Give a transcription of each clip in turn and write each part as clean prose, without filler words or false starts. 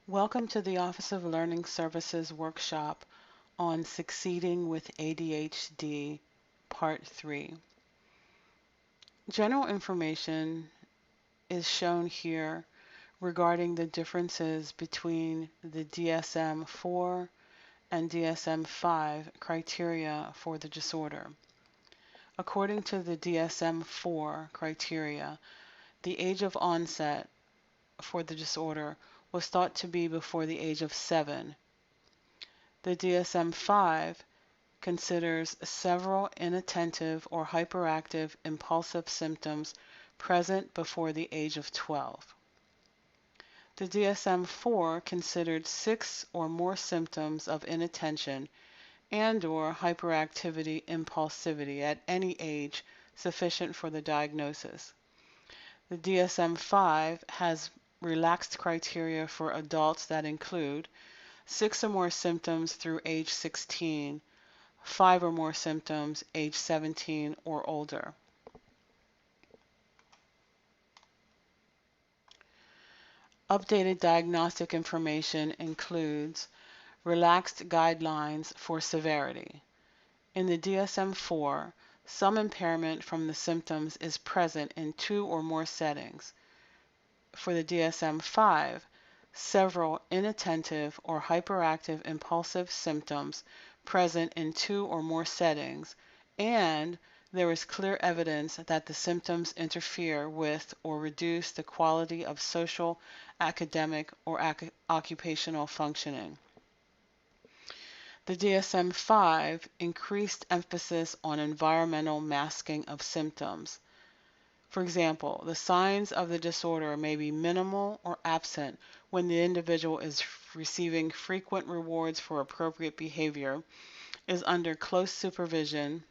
Welcome to the Office of Learning Services workshop on Succeeding with ADHD, Part 3. General information is shown here regarding the differences between the DSM-4 and DSM-5 criteria for the disorder. According to the DSM-4 criteria, the age of onset for the disorder was thought to be before the age of 7. The DSM-5 considers several inattentive or hyperactive impulsive symptoms present before the age of 12. The DSM-4 considered 6 or more symptoms of inattention and/or hyperactivity impulsivity at any age sufficient for the diagnosis. The DSM-5 has relaxed criteria for adults that include 6 or more symptoms through age 16, 5 or more symptoms age 17 or older. Updated diagnostic information includes relaxed guidelines for severity. In the DSM-4, some impairment from the symptoms is present in 2 or more settings. For the DSM-5, several inattentive or hyperactive impulsive symptoms present in 2 or more settings, and there is clear evidence that the symptoms interfere with or reduce the quality of social, academic, or occupational functioning. The DSM-5 increased emphasis on environmental masking of symptoms. For example, the signs of the disorder may be minimal or absent when the individual is receiving frequent rewards for appropriate behavior, is under close supervision,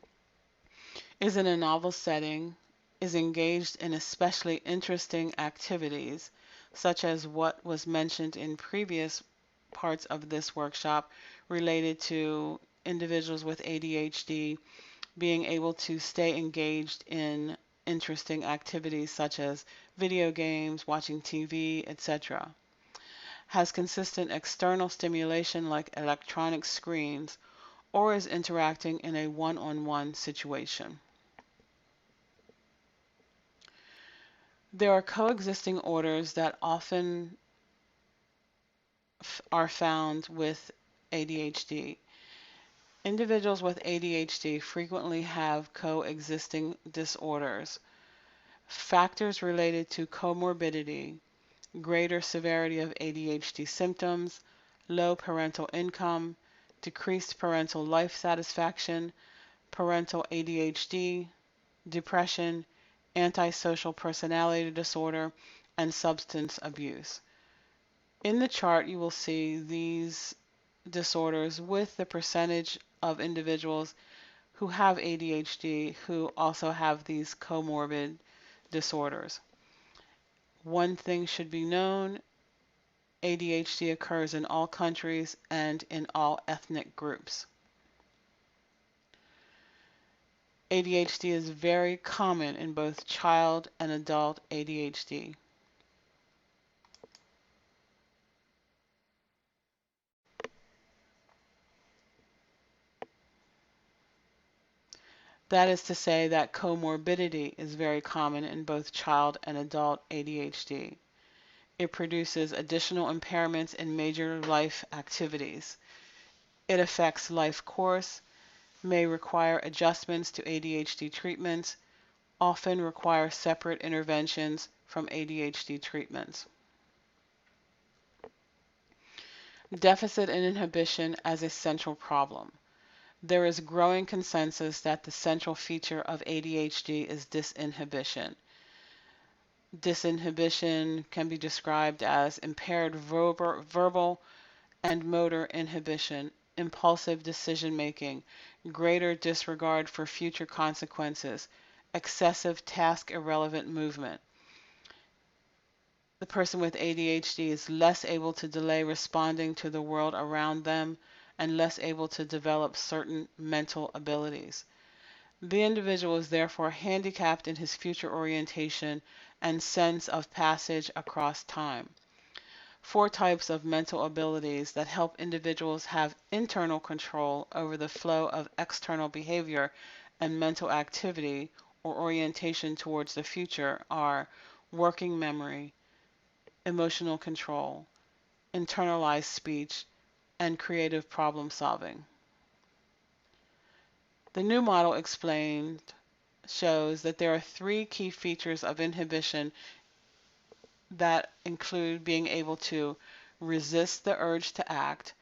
is in a novel setting, is engaged in especially interesting activities, such as what was mentioned in previous parts of this workshop related to individuals with ADHD being able to stay engaged in interesting activities such as video games, watching TV, etc. Has consistent external stimulation like electronic screens, or is interacting in a one-on-one situation. There are coexisting orders that often are found with ADHD. Individuals with ADHD frequently have coexisting disorders. Factors related to comorbidity, greater severity of ADHD symptoms, low parental income, decreased parental life satisfaction, parental ADHD, depression, antisocial personality disorder, and substance abuse. In the chart, you will see these disorders with the percentage of individuals who have ADHD who also have these comorbid disorders. One thing should be known, ADHD occurs in all countries and in all ethnic groups. ADHD is very common in both child and adult ADHD. That is to say that comorbidity is very common in both child and adult ADHD. It produces additional impairments in major life activities. It affects life course, may require adjustments to ADHD treatments, often require separate interventions from ADHD treatments. Deficit in inhibition as a central problem. There is growing consensus that the central feature of ADHD is disinhibition. Disinhibition can be described as impaired verbal and motor inhibition, impulsive decision making, greater disregard for future consequences, excessive task irrelevant movement. The person with ADHD is less able to delay responding to the world around them and less able to develop certain mental abilities. The individual is therefore handicapped in his future orientation and sense of passage across time. 4 types of mental abilities that help individuals have internal control over the flow of external behavior and mental activity or orientation towards the future are working memory, emotional control, internalized speech, and creative problem solving. The new model explained shows that there are 3 key features of inhibition that include being able to resist the urge to act,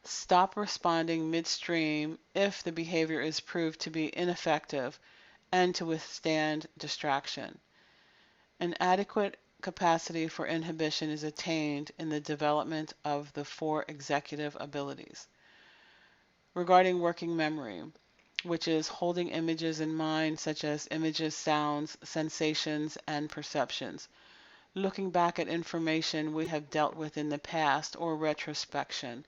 stop responding midstream if the behavior is proved to be ineffective, and to withstand distraction. An adequate capacity for inhibition is attained in the development of the 4 executive abilities. Regarding working memory, which is holding images in mind such as images, sounds, sensations, and perceptions. Looking back at information we have dealt with in the past or retrospection.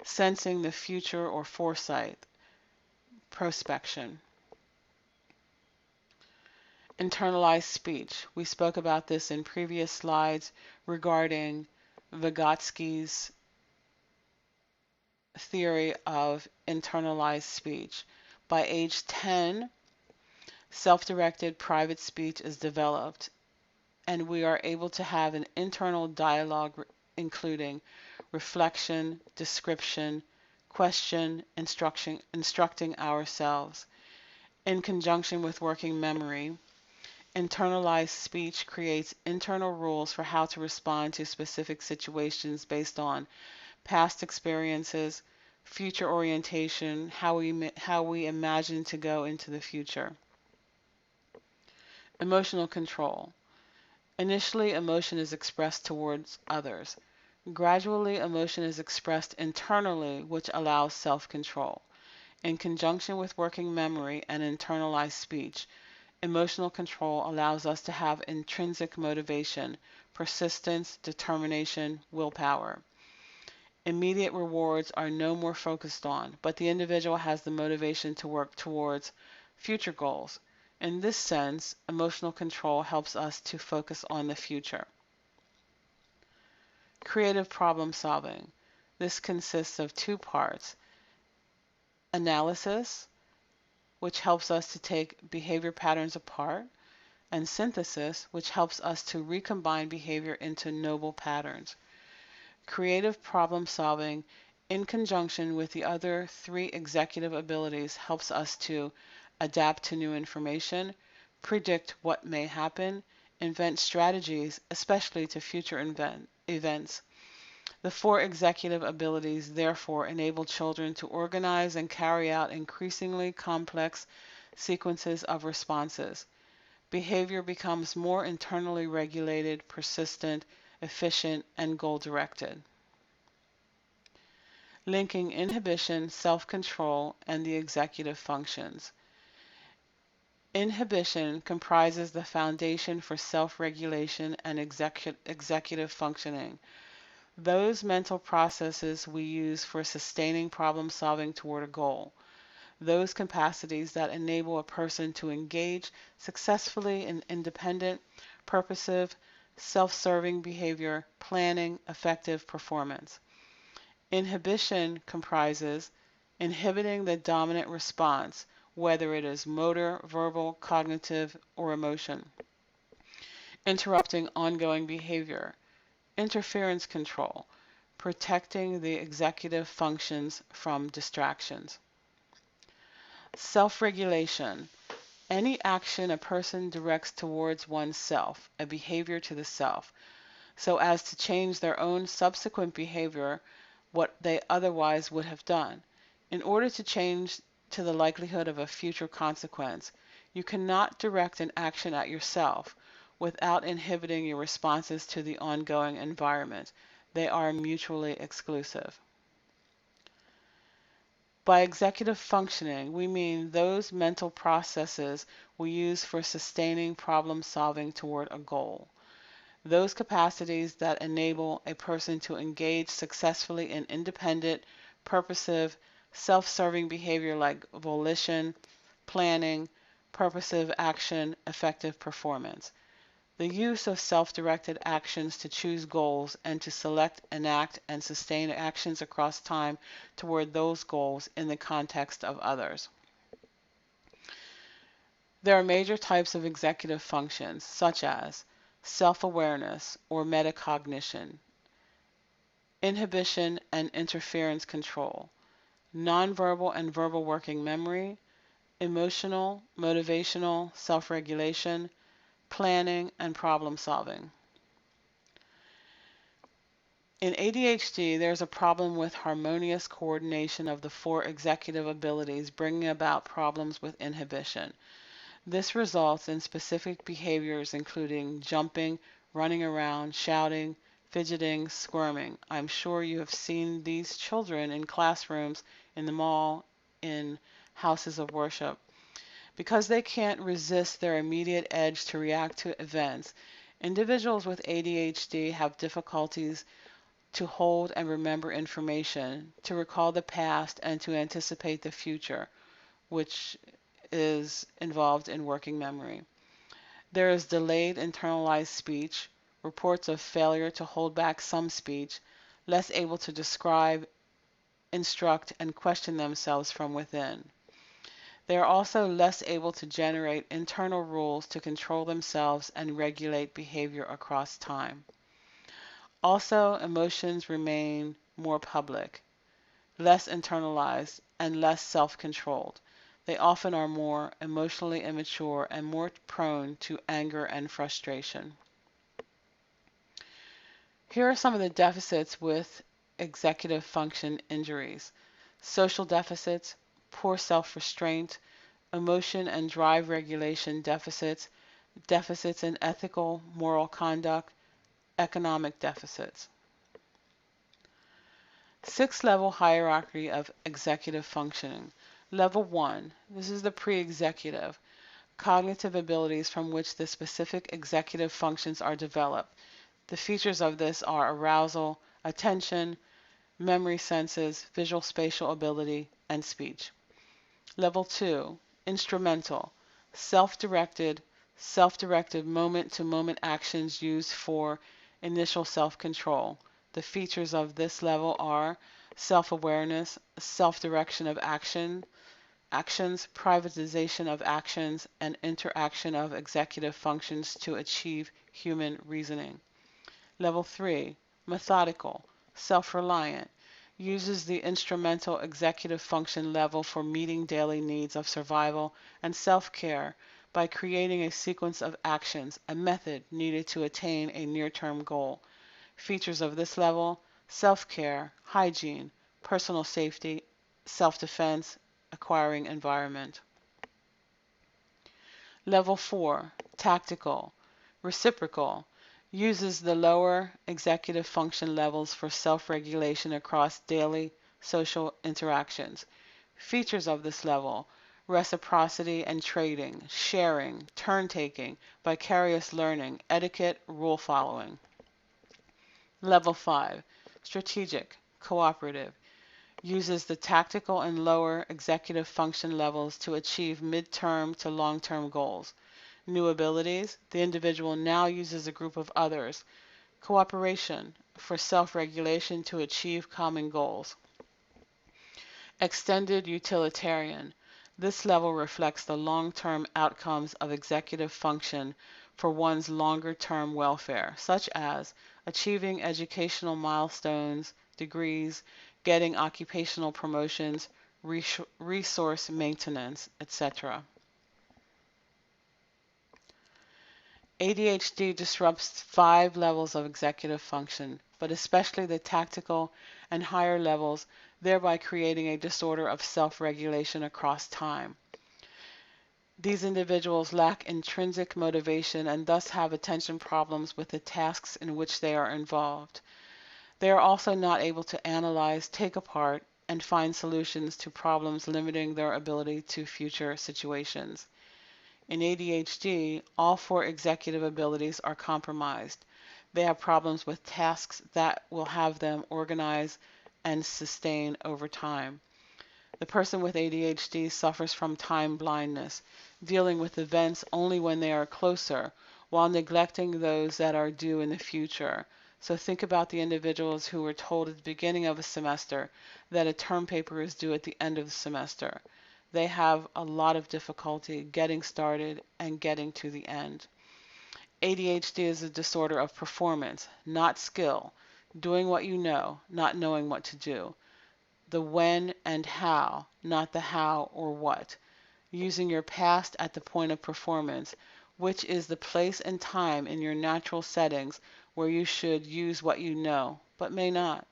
Sensing the future or foresight, prospection. Internalized speech. We spoke about this in previous slides regarding Vygotsky's theory of internalized speech. By age 10, self-directed private speech is developed, and we are able to have an internal dialogue including reflection, description, question, instructing ourselves. In conjunction with working memory, internalized speech creates internal rules for how to respond to specific situations based on past experiences, future orientation, how we imagine to go into the future. Emotional control. Initially, emotion is expressed towards others. Gradually, emotion is expressed internally, which allows self-control. In conjunction with working memory and internalized speech, emotional control allows us to have intrinsic motivation, persistence, determination, willpower. Immediate rewards are no more focused on, but the individual has the motivation to work towards future goals. In this sense, emotional control helps us to focus on the future. Creative problem solving. This consists of 2 parts. Analysis, which helps us to take behavior patterns apart, and synthesis, which helps us to recombine behavior into noble patterns. Creative problem solving, in conjunction with the other 3 executive abilities, helps us to adapt to new information, predict what may happen, invent strategies, especially to future events. The 4 executive abilities therefore enable children to organize and carry out increasingly complex sequences of responses. Behavior becomes more internally regulated, persistent, efficient, and goal-directed. Linking inhibition, self-control, and the executive functions. Inhibition comprises the foundation for self-regulation and executive functioning. Those mental processes we use for sustaining problem solving toward a goal. Those capacities that enable a person to engage successfully in independent, purposive, self-serving behavior, planning, effective performance. Inhibition comprises inhibiting the dominant response, whether it is motor, verbal, cognitive, or emotion. Interrupting ongoing behavior. Interference control, protecting the executive functions from distractions. Self-regulation, any action a person directs towards oneself, a behavior to the self, so as to change their own subsequent behavior, what they otherwise would have done. In order to change to the likelihood of a future consequence, you cannot direct an action at yourself without inhibiting your responses to the ongoing environment. They are mutually exclusive. By executive functioning, we mean those mental processes we use for sustaining problem solving toward a goal. Those capacities that enable a person to engage successfully in independent, purposive, self-serving behavior like volition, planning, purposive action, effective performance. The use of self-directed actions to choose goals and to select, enact, and sustain actions across time toward those goals in the context of others. There are major types of executive functions, such as self-awareness or metacognition, inhibition and interference control, nonverbal and verbal working memory, emotional, motivational, self-regulation, planning, and problem solving. In ADHD, there's a problem with harmonious coordination of the four executive abilities, bringing about problems with inhibition. This results in specific behaviors including jumping, running around, shouting, fidgeting, squirming. I'm sure you have seen these children in classrooms, in the mall, in houses of worship. Because they can't resist their immediate edge to react to events, individuals with ADHD have difficulties to hold and remember information, to recall the past, and to anticipate the future, which is involved in working memory. There is delayed internalized speech, reports of failure to hold back some speech, less able to describe, instruct, and question themselves from within. They are also less able to generate internal rules to control themselves and regulate behavior across time. Also, emotions remain more public, less internalized, and less self-controlled. They often are more emotionally immature and more prone to anger and frustration. Here are some of the deficits with executive function injuries: social deficits, poor self-restraint, emotion and drive regulation deficits, deficits in ethical, moral conduct, economic deficits. Six-level hierarchy of executive functioning. Level 1, this is the pre-executive, cognitive abilities from which the specific executive functions are developed. The features of this are arousal, attention, memory senses, visual spatial ability, and speech. Level 2, instrumental, self-directed, moment-to-moment actions used for initial self-control. The features of this level are self-awareness, self-direction of actions, privatization of actions, and interaction of executive functions to achieve human reasoning. Level 3, methodical, self-reliant, uses the instrumental executive function level for meeting daily needs of survival and self-care by creating a sequence of actions, a method needed to attain a near-term goal. Features of this level: self-care, hygiene, personal safety, self-defense, acquiring environment. Level 4, tactical, reciprocal, uses the lower executive function levels for self-regulation across daily social interactions. Features of this level: reciprocity and trading, sharing, turn-taking, vicarious learning, etiquette, rule following. Level 5, strategic, cooperative, uses the tactical and lower executive function levels to achieve mid-term to long-term goals. New abilities: the individual now uses a group of others. Cooperation, for self-regulation to achieve common goals. Extended utilitarian. This level reflects the long-term outcomes of executive function for one's longer-term welfare, such as achieving educational milestones, degrees, getting occupational promotions, resource maintenance, etc. ADHD disrupts 5 levels of executive function, but especially the tactical and higher levels, thereby creating a disorder of self-regulation across time. These individuals lack intrinsic motivation and thus have attention problems with the tasks in which they are involved. They are also not able to analyze, take apart, and find solutions to problems, limiting their ability to future situations. In ADHD, all 4 executive abilities are compromised. They have problems with tasks that will have them organize and sustain over time. The person with ADHD suffers from time blindness, dealing with events only when they are closer, while neglecting those that are due in the future. So think about the individuals who were told at the beginning of a semester that a term paper is due at the end of the semester. They have a lot of difficulty getting started and getting to the end. ADHD is a disorder of performance, not skill. Doing what you know, not knowing what to do. The when and how, not the how or what. Using your past at the point of performance, which is the place and time in your natural settings where you should use what you know, but may not.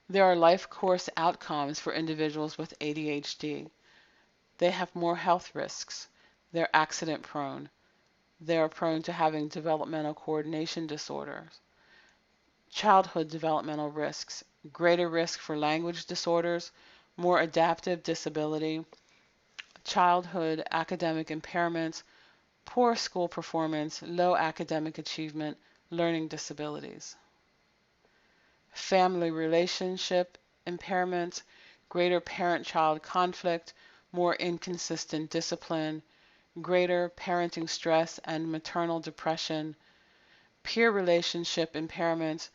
There are life course outcomes for individuals with ADHD. They have more health risks. They're accident prone. They are prone to having developmental coordination disorders. Childhood developmental risks, greater risk for language disorders, more adaptive disability, childhood academic impairments, poor school performance, low academic achievement, learning disabilities. Family relationship impairments, greater parent-child conflict, more inconsistent discipline, greater parenting stress and maternal depression, peer relationship impairments,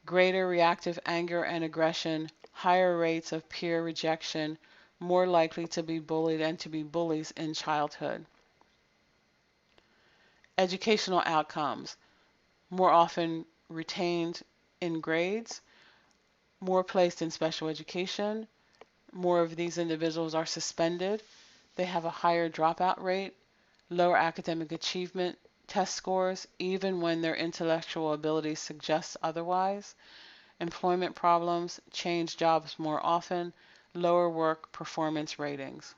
greater reactive anger and aggression, higher rates of peer rejection, more likely to be bullied and to be bullies in childhood. Educational outcomes, more often retained in grades, more placed in special education, more of these individuals are suspended, they have a higher dropout rate, lower academic achievement test scores, even when their intellectual ability suggests otherwise, employment problems, change jobs more often, lower work performance ratings.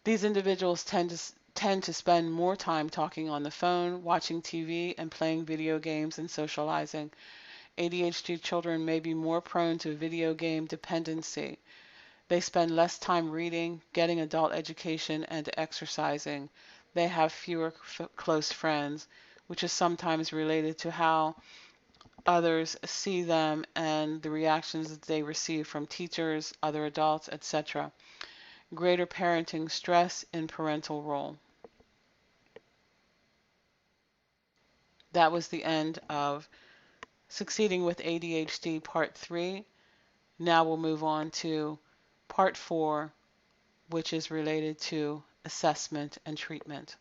These individuals tend to spend more time talking on the phone, watching TV, and playing video games and socializing. ADHD children may be more prone to video game dependency. They spend less time reading, getting adult education, and exercising. They have fewer close friends, which is sometimes related to how others see them and the reactions that they receive from teachers, other adults, etc. Greater parenting stress in parental role. That was the end of Succeeding with ADHD Part 3. Now we'll move on to Part 4, which is related to assessment and treatment.